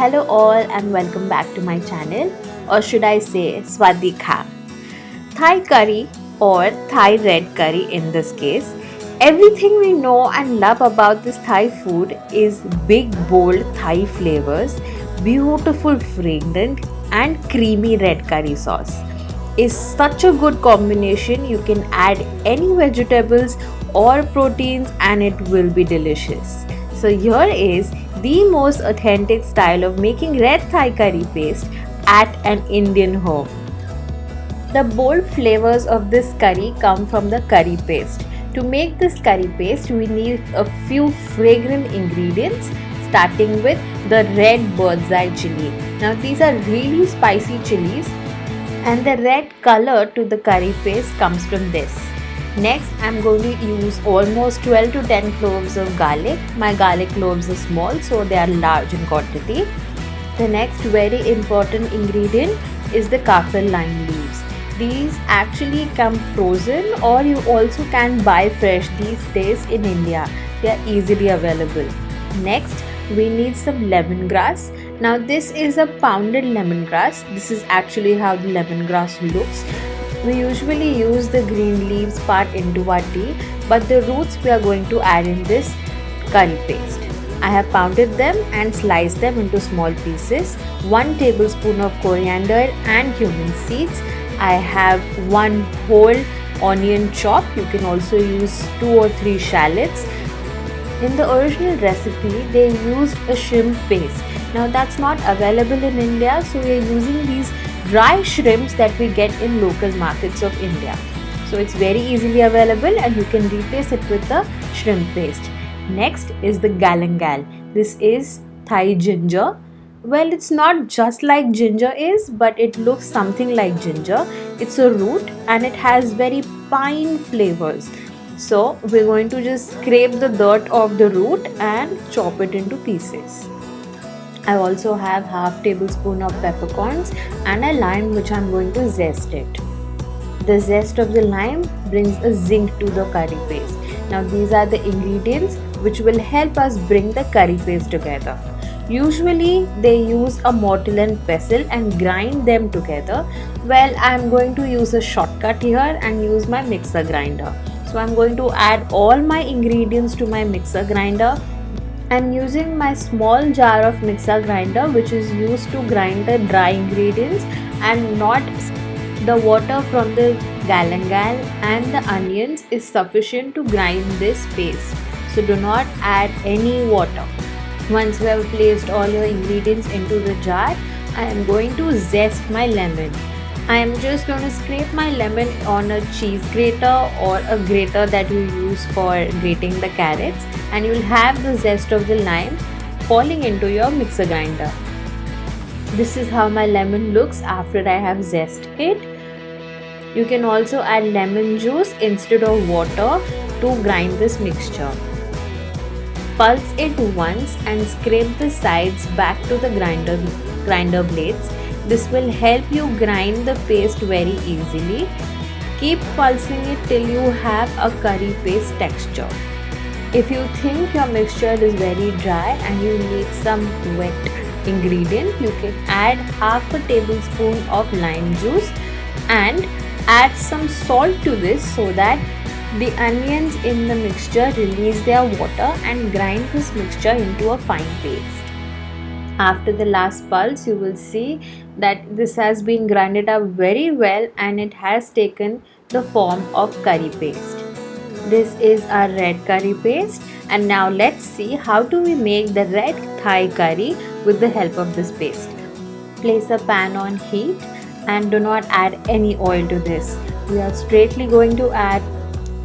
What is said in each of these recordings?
Hello all and welcome back to my channel, or should I say Swadikha. Thai curry or Thai red curry in this case. Everything we know and love about this Thai food is big bold Thai flavors, beautiful fragrant and creamy red curry sauce. Is such a good combination. You can add any vegetables or proteins and it will be delicious. So here is the most authentic style of making red Thai curry paste at an Indian home. The bold flavors of this curry come from the curry paste. To make this curry paste, we need a few fragrant ingredients, starting with the red bird's eye chili. Now, these are really spicy chilies, and the red color to the curry paste comes from this. Next, I'm going to use almost 12 to 10 cloves of garlic. My garlic cloves are small, so they are large in quantity. The next very important ingredient is the kaffir lime leaves. These actually come frozen, or you also can buy fresh these days in India. They are easily available. Next, we need some lemongrass. Now this is a pounded lemongrass. This is actually how the lemongrass looks. We usually use the green leaves part into our tea, but the roots we are going to add in this curry paste. I have pounded them and sliced them into small pieces. 1 tablespoon of coriander and cumin seeds. I have 1 whole onion chop. You can also use 2 or 3 shallots. In the original recipe, they used a shrimp paste. Now that's not available in India, so we are using these dry shrimps that we get in local markets of India. So it's very easily available and you can replace it with the shrimp paste. Next is the galangal. This is Thai ginger. Well, it's not just like ginger is, but it looks something like ginger. It's a root and it has very fine flavors. So we're going to just scrape the dirt off the root and chop it into pieces. I also have half tablespoon of peppercorns and a lime which I'm going to zest it. The zest of the lime brings a zing to the curry paste. Now these are the ingredients which will help us bring the curry paste together. Usually they use a mortar and pestle and grind them together. Well, I'm going to use a shortcut here and use my mixer grinder. So I'm going to add all my ingredients to my mixer grinder. I'm using my small jar of mixer grinder which is used to grind the dry ingredients and not the water from the galangal and the onions is sufficient to grind this paste. So do not add any water. Once you have placed all your ingredients into the jar, I am going to zest my lemon. I am just going to scrape my lemon on a cheese grater or a grater that you use for grating the carrots, and you will have the zest of the lime falling into your mixer grinder. This is how my lemon looks after I have zested it. You can also add lemon juice instead of water to grind this mixture. Pulse it once and scrape the sides back to the grinder blades. This will help you grind the paste very easily. Keep pulsing it till you have a curry paste texture. If you think your mixture is very dry and you need some wet ingredient, you can add half a tablespoon of lime juice and add some salt to this so that the onions in the mixture release their water and grind this mixture into a fine paste. After the last pulse, you will see that this has been grinded up very well and it has taken the form of curry paste. This is our red curry paste, and now let's see how do we make the red Thai curry with the help of this paste. Place a pan on heat and do not add any oil to this. We are straightly going to add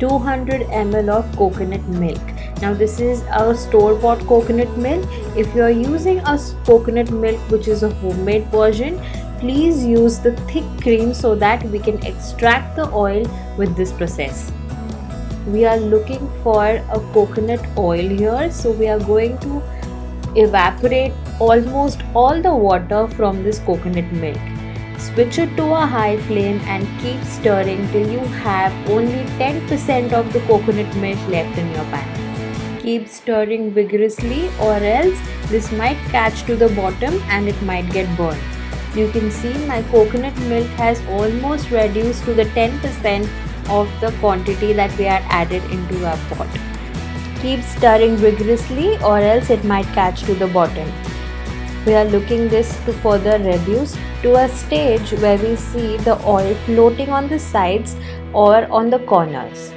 200 ml of coconut milk. Now this is a store-bought coconut milk. If you are using a coconut milk which is a homemade version, please use the thick cream so that we can extract the oil with this process. We are looking for a coconut oil here, so we are going to evaporate almost all the water from this coconut milk. Switch it to a high flame and keep stirring till you have only 10% of the coconut milk left in your pan. Keep stirring vigorously or else this might catch to the bottom and it might get burned. You can see my coconut milk has almost reduced to the 10% of the quantity that we had added into our pot. Keep stirring vigorously or else it might catch to the bottom. We are looking this to further reduce to a stage where we see the oil floating on the sides or on the corners.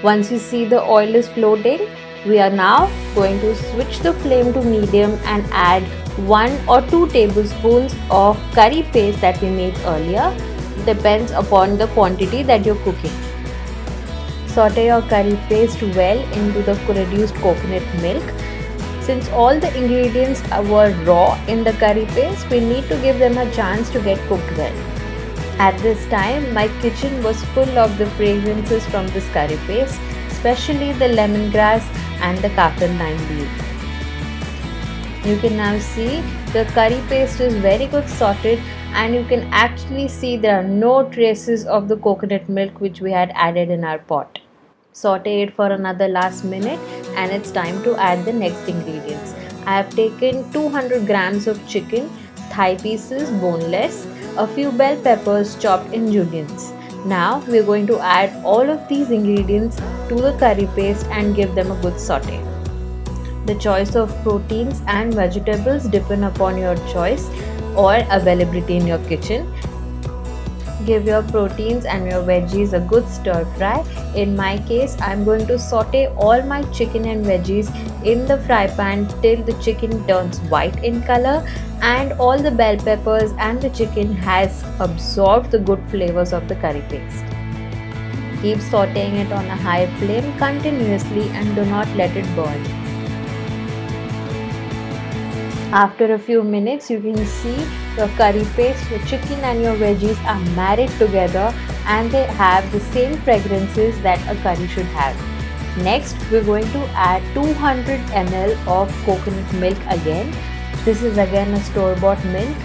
Once you see the oil is floating, we are now going to switch the flame to medium and add 1 or 2 tablespoons of curry paste that we made earlier. Depends upon the quantity that you're cooking. Saute your curry paste well into the reduced coconut milk. Since all the ingredients were raw in the curry paste, we need to give them a chance to get cooked well. At this time, my kitchen was full of the fragrances from this curry paste, especially the lemongrass and the kaffir lime leaf. You can now see the curry paste is very good sauteed, and you can actually see there are no traces of the coconut milk which we had added in our pot. Saute it for another last minute and it's time to add the next ingredients. I have taken 200 grams of chicken, thigh pieces boneless, a few bell peppers chopped in juliennes. Now we are going to add all of these ingredients to the curry paste and give them a good saute. The choice of proteins and vegetables depend upon your choice or availability in your kitchen. Give your proteins and your veggies a good stir fry. In my case, I am going to saute all my chicken and veggies in the fry pan till the chicken turns white in color and all the bell peppers and the chicken has absorbed the good flavors of the curry paste. Keep sauteing it on a high flame continuously and do not let it burn. After a few minutes, you can see your curry paste, your chicken and your veggies are married together and they have the same fragrances that a curry should have. Next, we're going to add 200 ml of coconut milk again. This is again a store-bought milk.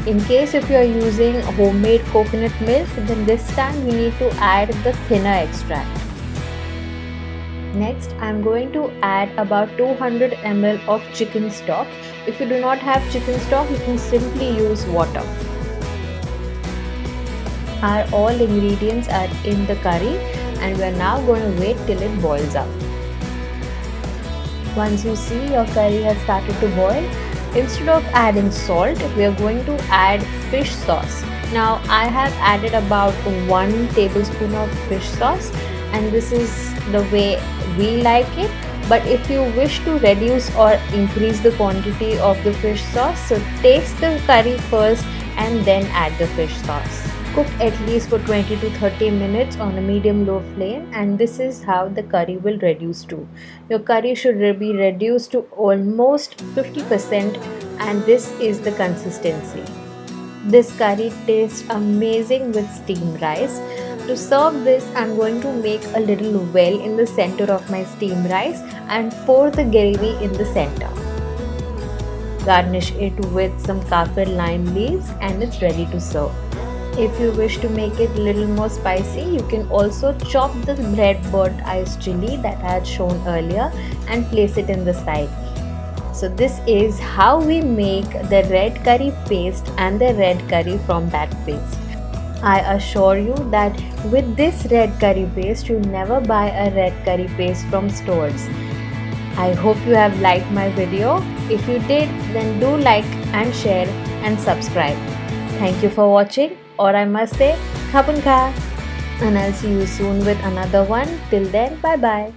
In case if you are using homemade coconut milk, then this time we need to add the thinner extract. Next, I am going to add about 200 ml of chicken stock. If you do not have chicken stock, you can simply use water. Our all ingredients are in the curry and we are now going to wait till it boils up. Once you see your curry has started to boil, instead of adding salt, we are going to add fish sauce. Now I have added about 1 tablespoon of fish sauce and this is the way we like it. But if you wish to reduce or increase the quantity of the fish sauce, so taste the curry first and then add the fish sauce. Cook at least for 20 to 30 minutes on a medium-low flame and this is how the curry will reduce to. Your curry should be reduced to almost 50% and this is the consistency. This curry tastes amazing with steamed rice. To serve this, I am going to make a little well in the center of my steamed rice and pour the gravy in the center. Garnish it with some kaffir lime leaves and it's ready to serve. If you wish to make it a little more spicy, you can also chop the red burnt iced chili that I had shown earlier and place it in the side. So this is how we make the red curry paste and the red curry from that paste. I assure you that with this red curry paste, you never buy a red curry paste from stores. I hope you have liked my video. If you did, then do like and share and subscribe. Thank you for watching, or I must say, Khapun Kha. And I'll see you soon with another one. Till then, bye bye.